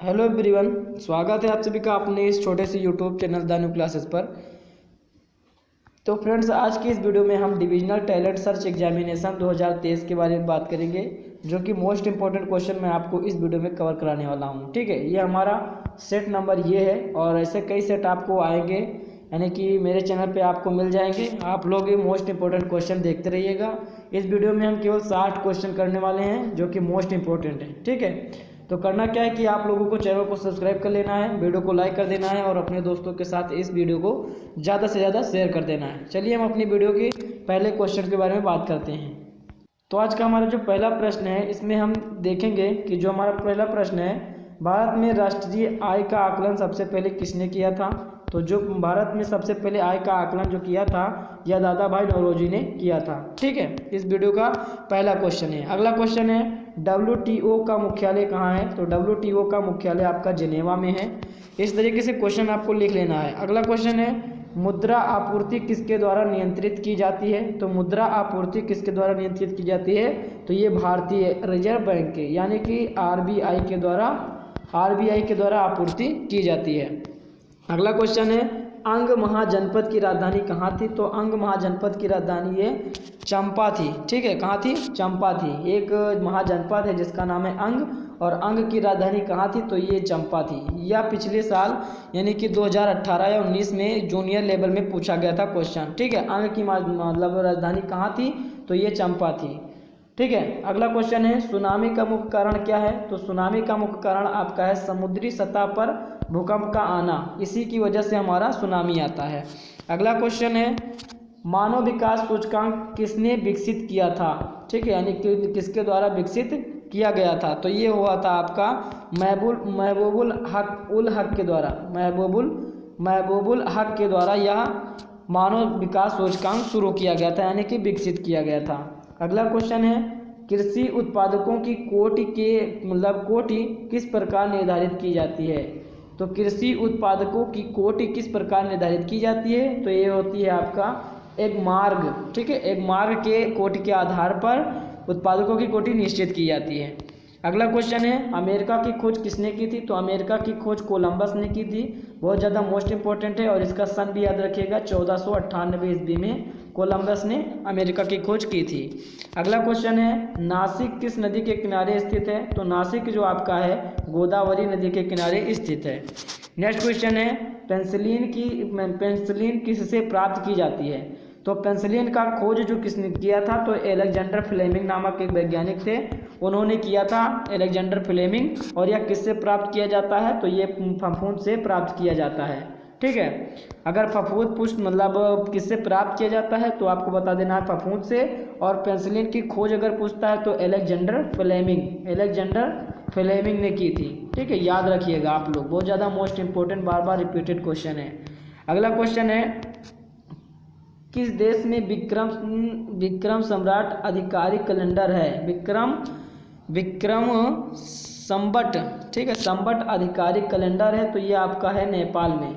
Hello everyone, स्वागत है आप सभी का अपने इस छोटे से YouTube channel the new classes पर। तो फ्रेंड्स, आज की इस वीडियो में हम डिविजनल टैलेंट सर्च एग्जामिनेशन 2023 के बारे में बात करेंगे, जो कि मोस्ट इंपॉर्टेंट क्वेश्चन मैं आपको इस वीडियो में कवर कराने वाला हूं। ठीक है, ये हमारा सेट नंबर ये है और ऐसे कई सेट आपको आएंगे, यानी कि मेरे चैनल पे आपको मिल जाएंगे। आप लोग ये मोस्ट इंपॉर्टेंट क्वेश्चन देखते रहिएगा। इस वीडियो में हम केवल 60 क्वेश्चन करने वाले हैं, जो कि मोस्ट इंपॉर्टेंट है। ठीक है, तो करना क्या है कि आप लोगों को चैनल को सब्सक्राइब कर लेना है, वीडियो को लाइक कर देना है और अपने दोस्तों के साथ इस वीडियो को ज़्यादा से ज़्यादा शेयर कर देना है। चलिए हम अपनी वीडियो के पहले क्वेश्चन के बारे में बात करते हैं। तो आज का हमारा जो पहला प्रश्न है, इसमें हम देखेंगे कि जो हमारा पहला प्रश्न है, भारत में राष्ट्रीय आय का आकलन सबसे पहले किसने किया था? तो जो भारत में सबसे पहले आय का आकलन जो किया था, यह दादा भाई नौरोजी ने किया था। ठीक है, इस वीडियो का पहला क्वेश्चन है। अगला क्वेश्चन है, WTO का मुख्यालय कहाँ है? तो WTO का मुख्यालय आपका जिनेवा में है। इस तरीके से क्वेश्चन आपको लिख लेना है। अगला क्वेश्चन है, मुद्रा आपूर्ति किसके द्वारा नियंत्रित की जाती है? तो मुद्रा आपूर्ति किसके द्वारा नियंत्रित की जाती है? तो ये भारतीय रिजर्व बैंक के, यानी कि RBI के द्वारा आपूर्ति की जाती है। अगला क्वेश्चन है, अंग महाजनपद की राजधानी कहाँ थी? तो अंग महाजनपद की राजधानी ये चंपा थी। ठीक है, कहाँ थी? चंपा थी। एक महाजनपद है जिसका नाम है अंग, और अंग की राजधानी कहाँ थी? तो ये चंपा थी। यह पिछले साल यानी कि 2018 या 19 में जूनियर लेवल में पूछा गया था क्वेश्चन। ठीक है, अंग की मतलब राजधानी कहाँ थी? तो ये चंपा थी। ठीक है, अगला क्वेश्चन है, सुनामी का मुख्य कारण क्या है? तो सुनामी का मुख्य कारण आपका है समुद्री सतह पर भूकंप का आना, इसी की वजह से हमारा सुनामी आता है। अगला क्वेश्चन है, मानव विकास सूचकांक किसने विकसित किया था? ठीक है, यानी कि किसके द्वारा विकसित किया गया था? तो ये हुआ था आपका महबूबुल हक के द्वारा। महबूबुल हक के द्वारा यह मानव विकास सूचकांक शुरू किया गया था, यानी कि विकसित किया गया था। अगला क्वेश्चन है, कृषि उत्पादकों की कोटि किस प्रकार निर्धारित की जाती है? तो कृषि उत्पादकों की कोटि किस प्रकार निर्धारित की जाती है? तो ये होती है आपका एक मार्ग। ठीक है, एक मार्ग के कोटि के आधार पर उत्पादकों की कोटि निश्चित की जाती है। अगला क्वेश्चन है, अमेरिका की खोज किसने की थी? तो अमेरिका की खोज कोलंबस ने की थी। बहुत ज़्यादा मोस्ट इंपॉर्टेंट है और इसका सन भी याद रखिएगा, 1498 ईस्वी में कोलंबस ने अमेरिका की खोज की थी। अगला क्वेश्चन है, नासिक किस नदी के किनारे स्थित है? तो नासिक जो आपका है गोदावरी नदी के किनारे स्थित है। नेक्स्ट क्वेश्चन है, पेंसिलिन किससे प्राप्त की जाती है? तो पेंसिलिन का खोज जो किसने किया था? तो अलेक्जेंडर फ्लेमिंग नामक एक वैज्ञानिक थे, उन्होंने किया था, अलेक्जेंडर फ्लेमिंग। और यह किससे प्राप्त किया जाता है? तो ये फफूंद से प्राप्त किया जाता है। ठीक है, अगर फफूंद पुष्प मतलब किससे प्राप्त किया जाता है तो आपको बता देना है फफूंद से। और पेंसिलिन की खोज अगर पूछता है तो अलेक्जेंडर फ्लेमिंग ने की थी। ठीक है, याद रखिएगा आप लोग, बहुत ज़्यादा मोस्ट इंपॉर्टेंट, बार बार रिपीटेड क्वेश्चन है। अगला क्वेश्चन है, किस देश में विक्रम सम्राट आधिकारिक कैलेंडर है? विक्रम संवत। ठीक है, संवत आधिकारिक कैलेंडर है, तो ये आपका है नेपाल में।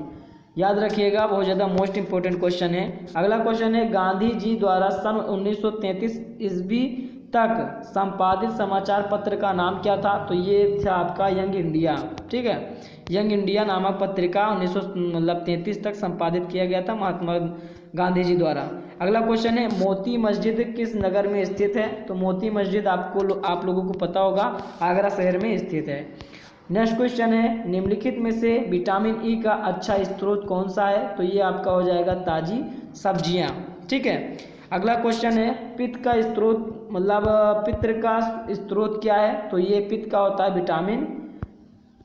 याद रखिएगा, बहुत ज़्यादा मोस्ट इंपॉर्टेंट क्वेश्चन है। अगला क्वेश्चन है, गांधी जी द्वारा सन 1933 ईस्वी तक संपादित समाचार पत्र का नाम क्या था? तो ये था आपका यंग इंडिया। ठीक है, यंग इंडिया नामक पत्रिका 1933 तक संपादित किया गया था महात्मा गांधी जी द्वारा। अगला क्वेश्चन है, मोती मस्जिद किस नगर में स्थित है? तो मोती मस्जिद आप लोगों को पता होगा, आगरा शहर में स्थित है। नेक्स्ट क्वेश्चन है, निम्नलिखित में से विटामिन ई का अच्छा स्रोत कौन सा है? तो ये आपका हो जाएगा ताजी सब्जियां। ठीक है, अगला क्वेश्चन है, पित्त का स्रोत पित्त का स्रोत क्या है? तो ये पित्त का होता है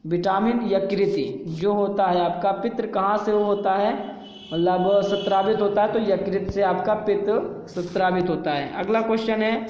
विटामिन यकृति जो होता है आपका। पित्त कहाँ से वो होता है, स्रावित होता है, तो यकृत से आपका पित्त स्रावित होता है। अगला क्वेश्चन है,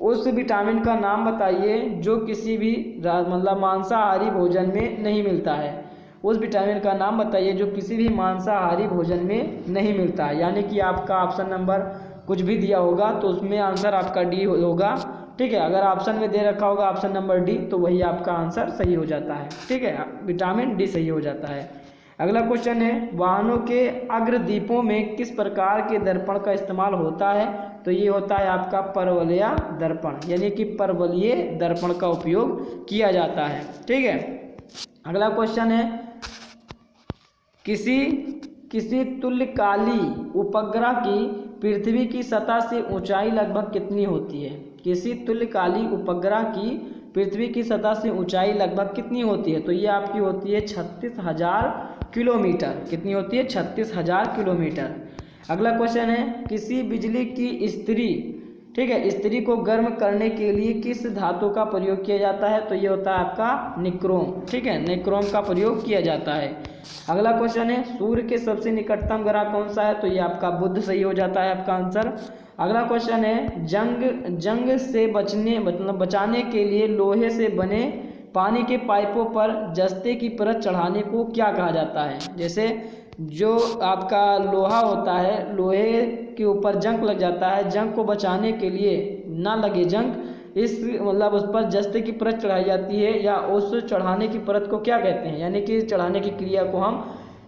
उस विटामिन का नाम बताइए जो किसी भी मांसाहारी भोजन में नहीं मिलता है। उस विटामिन का नाम बताइए जो किसी भी मांसाहारी भोजन में नहीं मिलता है। यानी कि आपका ऑप्शन नंबर कुछ भी दिया होगा तो उसमें आंसर आपका डी होगा। ठीक है, अगर ऑप्शन में दे रखा होगा ऑप्शन नंबर डी, तो वही आपका आंसर सही हो जाता है। ठीक है, विटामिन डी सही हो जाता है। अगला क्वेश्चन है, वाहनों के अग्रदीपों में किस प्रकार के दर्पण का इस्तेमाल होता है? तो ये होता है आपका परवलय दर्पण, यानी कि परवलयीय दर्पण का उपयोग किया जाता है। ठीक है, अगला क्वेश्चन है किसी तुल्यकाली उपग्रह की पृथ्वी की सतह से ऊंचाई लगभग कितनी होती है? किसी तुल्यकाली उपग्रह की पृथ्वी की सतह से ऊंचाई लगभग कितनी होती है? तो ये आपकी होती है 36,000 किलोमीटर। कितनी होती है? 36,000 किलोमीटर। अगला क्वेश्चन है किसी बिजली की इस्त्री, ठीक है, इस्त्री को गर्म करने के लिए किस धातु का प्रयोग किया जाता है? तो ये होता है आपका निक्रोम, ठीक है, निक्रोम का प्रयोग किया जाता है। अगला क्वेश्चन है सूर्य के सबसे निकटतम ग्रह कौन सा है? तो ये आपका बुध सही हो जाता है आपका आंसर। अगला क्वेश्चन है जंग से बचाने के लिए लोहे से बने पानी के पाइपों पर जस्ते की परत चढ़ाने को क्या कहा जाता है? जैसे जो आपका लोहा होता है, लोहे के ऊपर जंग लग जाता है, जंग को बचाने के लिए ना लगे जंग, इस मतलब उस पर जस्ते की परत चढ़ाई जाती है, या उस चढ़ाने की परत को क्या कहते हैं? यानी कि चढ़ाने की क्रिया को हम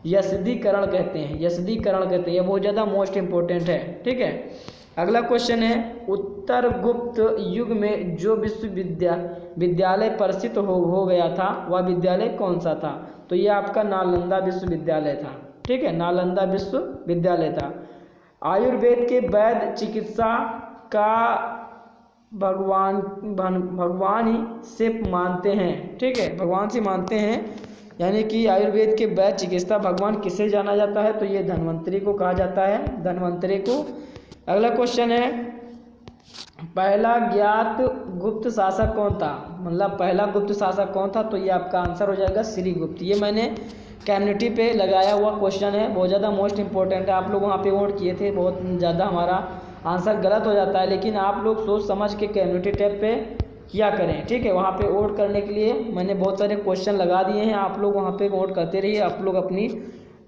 यस्दीकरण कहते हैं, यस्दीकरण कहते हैं। यह बहुत ज़्यादा मोस्ट इम्पोर्टेंट है, ठीक है। अगला क्वेश्चन है उत्तर गुप्त युग में जो विद्यालय प्रसिद्ध हो गया था वह विद्यालय कौन सा था? तो यह आपका नालंदा विश्वविद्यालय था, ठीक है, नालंदा विश्वविद्यालय था। आयुर्वेद के वैद्य चिकित्सा का भगवान ही से मानते हैं, ठीक है, भगवान से मानते हैं। यानी कि आयुर्वेद के वैद्य चिकित्सा भगवान किसे जाना जाता है? तो ये धन्वंतरी को कहा जाता है, धन्वंतरी को। अगला क्वेश्चन है पहला ज्ञात गुप्त शासक कौन था? मतलब पहला गुप्त शासक कौन था? तो ये आपका आंसर हो जाएगा श्रीगुप्त। ये मैंने कम्युनिटी पे लगाया हुआ क्वेश्चन है, बहुत ज़्यादा मोस्ट इंपॉर्टेंट है। आप लोग वहाँ पे वोट किए थे, बहुत ज़्यादा हमारा आंसर गलत हो जाता है, लेकिन आप लोग सोच समझ के कम्युनिटी टैब पे किया करें, ठीक है। वहाँ पे वोट करने के लिए मैंने बहुत सारे क्वेश्चन लगा दिए हैं, आप लोग वहाँ पे वोट करते रहिए, आप लोग अपनी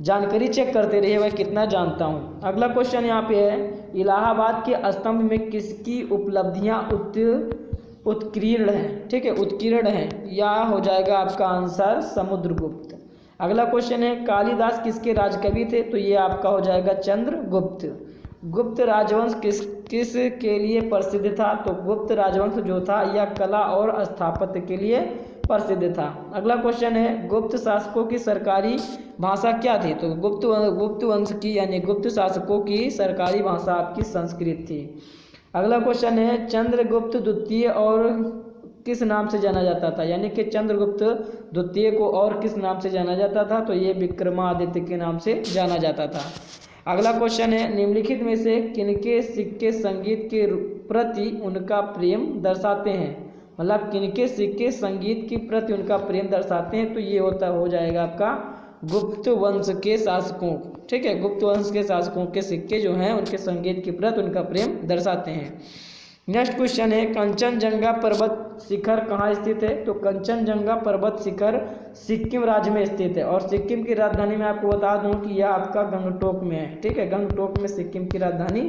जानकारी चेक करते रहिए मैं कितना जानता हूँ। अगला क्वेश्चन यहाँ पे है इलाहाबाद के स्तंभ में किसकी उपलब्धियाँ उत्कीर्ण हैं? ठीक है, उत्कीर्ण हैं। यह हो जाएगा आपका आंसर समुद्रगुप्त। अगला क्वेश्चन है कालिदास किसके राजकवि थे? तो ये आपका हो जाएगा चंद्रगुप्त। गुप्त राजवंश किस के लिए प्रसिद्ध था? तो गुप्त राजवंश जो था यह कला और स्थापत्य के लिए प्रसिद्ध था। अगला क्वेश्चन है गुप्त शासकों की सरकारी भाषा क्या थी? तो गुप्त वंश की यानी गुप्त शासकों की सरकारी भाषा आपकी संस्कृत थी। अगला क्वेश्चन है चंद्रगुप्त द्वितीय और किस नाम से जाना जाता था? यानी कि चंद्रगुप्त द्वितीय को और किस नाम से जाना जाता था? तो ये विक्रमादित्य के नाम से जाना जाता था। अगला क्वेश्चन है निम्नलिखित में से किनके सिक्के संगीत के प्रति उनका प्रेम दर्शाते हैं? मतलब किनके सिक्के संगीत के प्रति उनका प्रेम दर्शाते हैं? तो ये हो जाएगा आपका गुप्त वंश के शासकों, ठीक है, गुप्त वंश के शासकों के सिक्के जो हैं उनके संगीत के प्रति उनका प्रेम दर्शाते हैं। नेक्स्ट क्वेश्चन है कंचनजंगा पर्वत शिखर कहाँ स्थित है? तो कंचनजंगा पर्वत शिखर सिक्किम राज्य में स्थित है और सिक्किम की राजधानी में आपको बता दूं कि यह आपका गंगटोक में है, ठीक है, गंगटोक में सिक्किम की राजधानी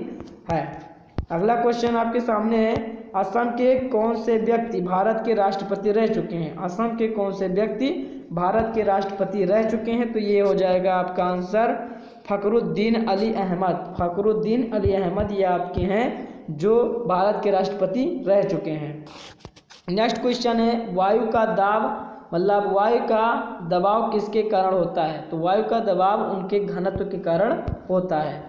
है। अगला क्वेश्चन आपके सामने है असम के कौन से व्यक्ति भारत के राष्ट्रपति रह चुके हैं? असम के कौन से व्यक्ति भारत के राष्ट्रपति रह चुके हैं? तो ये हो जाएगा आपका आंसर फखरुद्दीन अली अहमद। फखरुद्दीन अली अहमद ये आपके हैं जो भारत के राष्ट्रपति रह चुके हैं। नेक्स्ट क्वेश्चन है वायु का दाब मतलब वायु का दबाव किसके कारण होता है? तो वायु का दबाव उनके घनत्व के कारण होता है।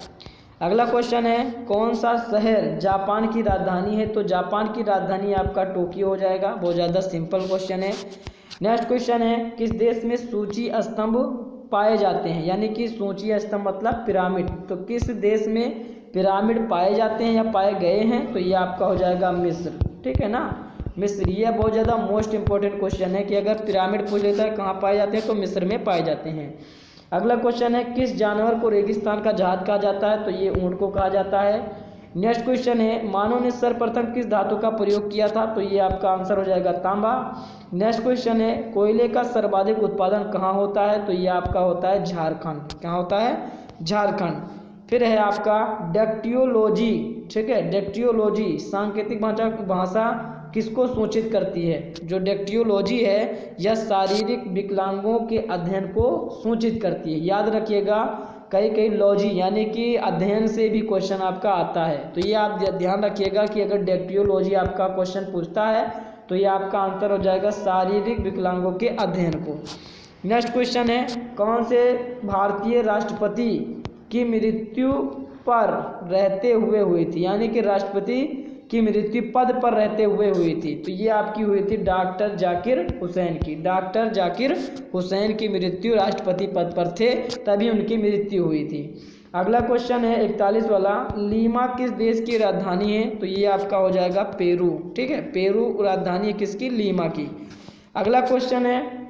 अगला क्वेश्चन है कौन सा शहर जापान की राजधानी है? तो जापान की राजधानी आपका टोक्यो हो जाएगा। बहुत ज़्यादा सिंपल क्वेश्चन है। नेक्स्ट क्वेश्चन है किस देश में सूची स्तंभ पाए जाते हैं? यानी कि सूची स्तंभ मतलब पिरामिड। तो किस देश में पिरामिड पाए जाते हैं या पाए गए हैं? तो ये आपका हो जाएगा मिस्र, ठीक है ना, मिस्र। ये बहुत ज़्यादा मोस्ट इंपॉर्टेंट क्वेश्चन है कि अगर पिरामिड पूछ लेता है कहाँ पाए जाते हैं तो मिस्र में पाए जाते हैं। अगला क्वेश्चन है किस जानवर को रेगिस्तान का जहाज कहा जाता है? तो ये ऊंट को कहा जाता है। नेक्स्ट क्वेश्चन है मानव ने सर्वप्रथम किस धातु का प्रयोग किया था? तो ये आपका आंसर हो जाएगा तांबा। नेक्स्ट क्वेश्चन है कोयले का सर्वाधिक उत्पादन कहाँ होता है? तो ये आपका होता है झारखंड। कहाँ होता है? झारखंड। फिर है आपका डेक्टियोलॉजी, ठीक है, डेक्टियोलॉजी सांकेतिक भाषा किसको सूचित करती है? जो डेक्टियोलॉजी है यह शारीरिक विकलांगों के अध्ययन को सूचित करती है। याद रखिएगा कई लॉजी यानी कि अध्ययन से भी क्वेश्चन आपका आता है, तो ये आप ध्यान रखिएगा कि अगर डेक्टियोलॉजी आपका क्वेश्चन पूछता है तो ये आपका आंसर हो जाएगा शारीरिक विकलांगों के अध्ययन को। नेक्स्ट क्वेश्चन है, कौन से भारतीय राष्ट्रपति की मृत्यु पर रहते हुए हुई थी, यानी कि राष्ट्रपति की मृत्यु पद पर रहते हुए हुई थी। तो ये आपकी हुई थी डॉक्टर जाकिर हुसैन की। डॉक्टर जाकिर हुसैन की मृत्यु राष्ट्रपति पद पर थे तभी उनकी मृत्यु हुई थी। अगला क्वेश्चन है 41 वाला, लीमा किस देश की राजधानी है? तो ये आपका हो जाएगा पेरू। ठीक है, पेरू राजधानी है किसकी? लीमा की। अगला क्वेश्चन है,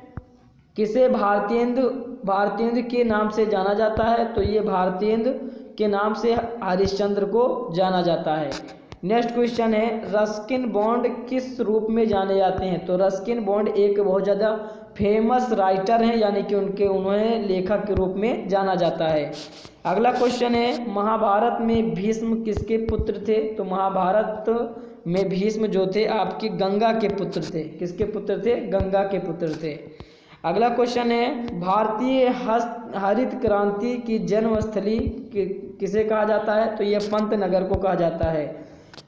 किसे भारतेंदु के नाम से जाना जाता है? तो ये भारतेंदु के नाम से हरिश्चंद्र को जाना जाता है। नेक्स्ट क्वेश्चन है, रस्किन बॉन्ड किस रूप में जाने जाते हैं? तो रस्किन बॉन्ड एक बहुत ज़्यादा फेमस राइटर हैं, यानी कि उन्हें लेखक के रूप में जाना जाता है। अगला क्वेश्चन है, महाभारत में भीष्म किसके पुत्र थे? तो महाभारत में भीष्म जो थे आपके गंगा के पुत्र थे। किसके पुत्र थे? गंगा के पुत्र थे। अगला क्वेश्चन है, भारतीय हरित क्रांति की जन्मस्थली किसे कहा जाता है? तो यह पंतनगर को कहा जाता है।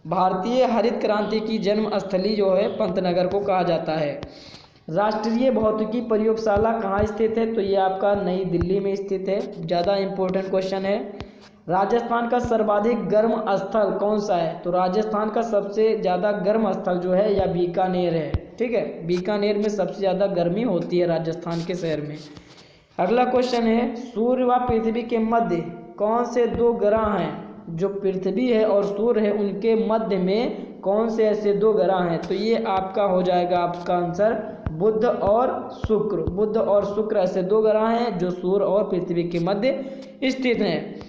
भारतीय हरित क्रांति की जन्मस्थली जो है पंतनगर को कहा जाता है। राष्ट्रीय भौतिकी प्रयोगशाला कहाँ स्थित है? तो ये आपका नई दिल्ली में स्थित है। ज़्यादा इम्पोर्टेंट क्वेश्चन है। राजस्थान का सर्वाधिक गर्म स्थल कौन सा है? तो राजस्थान का सबसे ज़्यादा गर्म स्थल जो है यह बीकानेर है। ठीक है, बीकानेर में सबसे ज़्यादा गर्मी होती है राजस्थान के शहर में। अगला क्वेश्चन है, सूर्य व पृथ्वी के मध्य कौन से दो ग्रह हैं? जो पृथ्वी है और सूर्य है उनके मध्य में कौन से ऐसे दो ग्रह हैं? तो ये आपका हो जाएगा आपका आंसर बुध और शुक्र। बुध और शुक्र ऐसे दो ग्रह हैं जो सूर्य और पृथ्वी के मध्य स्थित हैं।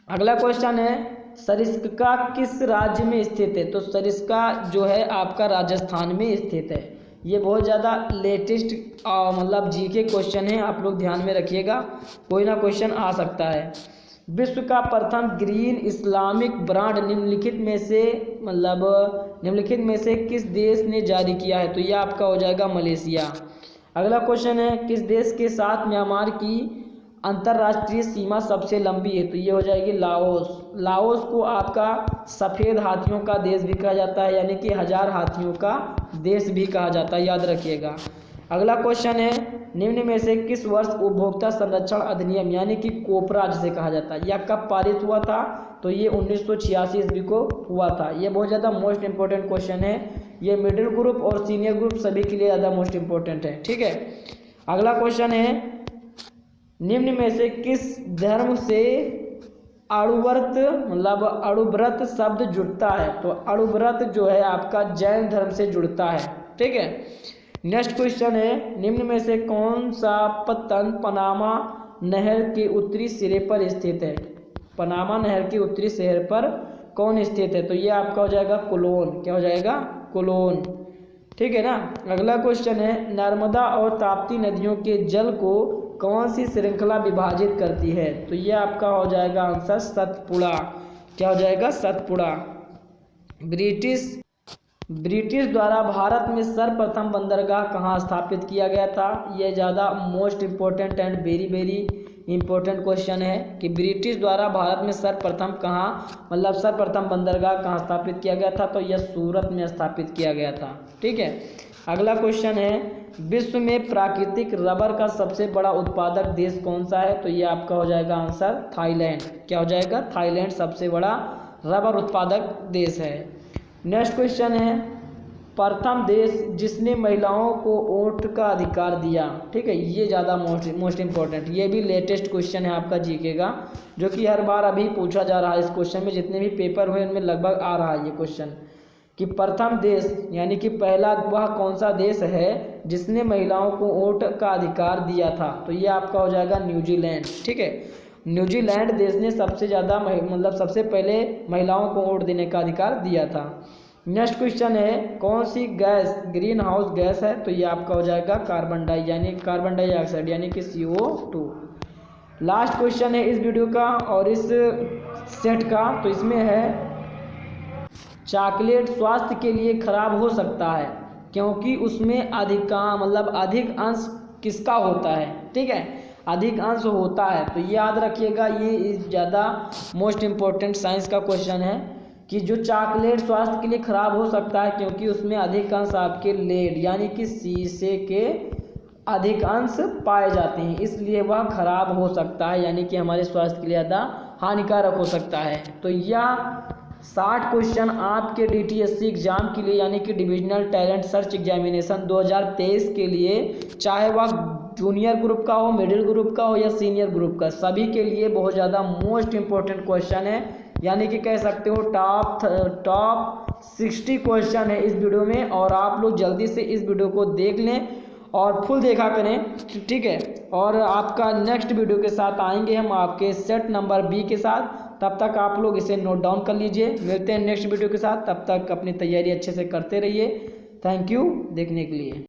अगला क्वेश्चन है, सरिस्का किस राज्य में स्थित है? तो सरिस्का जो है आपका राजस्थान में स्थित है। ये बहुत ज़्यादा लेटेस्ट मतलब जीके क्वेश्चन है, आप लोग ध्यान में रखिएगा, कोई ना क्वेश्चन आ सकता है। विश्व का प्रथम ग्रीन इस्लामिक ब्रांड निम्नलिखित में से किस देश ने जारी किया है? तो यह आपका हो जाएगा मलेशिया। अगला क्वेश्चन है, किस देश के साथ म्यांमार की अंतर्राष्ट्रीय सीमा सबसे लंबी है? तो ये हो जाएगी लाओस। लाओस को आपका सफ़ेद हाथियों का देश भी कहा जाता है, यानी कि 1000 हाथियों का देश भी कहा जाता है, याद रखिएगा। अगला क्वेश्चन है, निम्न में से किस वर्ष उपभोक्ता संरक्षण अधिनियम यानी कि कोपरा जिसे कहा जाता है यह कब पारित हुआ था? तो ये 1986 ईस्वी को हुआ था। ये बहुत ज़्यादा मोस्ट इंपॉर्टेंट क्वेश्चन है। ये मिडिल ग्रुप और सीनियर ग्रुप सभी के लिए ज़्यादा मोस्ट इंपॉर्टेंट है। ठीक है, अगला क्वेश्चन है, निम्न में से किस धर्म से अणुव्रत शब्द जुड़ता है? तो अणुव्रत जो है आपका जैन धर्म से जुड़ता है। ठीक है, नेक्स्ट क्वेश्चन है, निम्न में से कौन सा पत्तन पनामा नहर के उत्तरी सिरे पर स्थित है? पनामा नहर के उत्तरी सिरे पर कौन स्थित है? तो ये आपका हो जाएगा कोलोन। क्या हो जाएगा? कोलोन। ठीक है ना। अगला क्वेश्चन है, नर्मदा और ताप्ती नदियों के जल को कौन सी श्रृंखला विभाजित करती है? तो ये आपका हो जाएगा आंसर सतपुड़ा। क्या हो जाएगा? सतपुड़ा। ब्रिटिश द्वारा भारत में सर्वप्रथम बंदरगाह कहाँ स्थापित किया गया था? यह ज़्यादा most important and very very important question है कि ब्रिटिश द्वारा भारत में सर्वप्रथम बंदरगाह कहाँ स्थापित किया गया था? तो यह सूरत में स्थापित किया गया था। ठीक है, अगला क्वेश्चन है, विश्व में प्राकृतिक रबर का सबसे बड़ा उत्पादक देश कौन सा है? तो ये आपका हो जाएगा आंसर थाईलैंड। क्या हो जाएगा? थाईलैंड सबसे बड़ा रबर उत्पादक देश है। नेक्स्ट क्वेश्चन है, प्रथम देश जिसने महिलाओं को वोट का अधिकार दिया। ठीक है, ये ज़्यादा मोस्ट इम्पोर्टेंट, ये भी लेटेस्ट क्वेश्चन है आपका जीके का, जो कि हर बार अभी पूछा जा रहा है। इस क्वेश्चन में जितने भी पेपर हुए उनमें लगभग आ रहा है ये क्वेश्चन कि प्रथम देश यानी कि पहला वह कौन सा देश है जिसने महिलाओं को वोट का अधिकार दिया था? तो ये आपका हो जाएगा न्यूजीलैंड। ठीक है, न्यूजीलैंड देश ने सबसे ज़्यादा सबसे पहले महिलाओं को वोट देने का अधिकार दिया था। नेक्स्ट क्वेश्चन है, कौन सी गैस ग्रीन हाउस गैस है? तो ये आपका हो जाएगा कार्बन डाइऑक्साइड यानी कि CO2। लास्ट क्वेश्चन है इस वीडियो का और इस सेट का, तो इसमें है, चॉकलेट स्वास्थ्य के लिए खराब हो सकता है क्योंकि उसमें अधिक अंश किसका होता है? ठीक है, अधिक अंश होता है। तो याद रखिएगा, ये ज़्यादा मोस्ट इम्पोर्टेंट साइंस का क्वेश्चन है कि जो चॉकलेट स्वास्थ्य के लिए खराब हो सकता है क्योंकि उसमें अधिक अंश आपके लेड यानी कि शीशे के अधिकांश पाए जाते हैं, इसलिए वह खराब हो सकता है, यानी कि हमारे स्वास्थ्य के लिए ज़्यादा हानिकारक हो सकता है। तो यह 60 क्वेश्चन आपके DTSC एग्जाम के लिए, यानी कि डिविजनल टैलेंट सर्च एग्जामिनेशन 2023 के लिए, चाहे वह जूनियर ग्रुप का हो, मिडिल ग्रुप का हो या सीनियर ग्रुप का, सभी के लिए बहुत ज़्यादा मोस्ट इम्पोर्टेंट क्वेश्चन है। यानी कि कह सकते हो टॉप 60 क्वेश्चन है इस वीडियो में, और आप लोग जल्दी से इस वीडियो को देख लें और फुल देखा करें, ठीक है। और आपका नेक्स्ट वीडियो के साथ आएंगे हम आपके सेट नंबर B के साथ, तब तक आप लोग इसे नोट डाउन कर लीजिए। मिलते हैं नेक्स्ट वीडियो के साथ, तब तक अपनी तैयारी अच्छे से करते रहिए। थैंक यू देखने के लिए।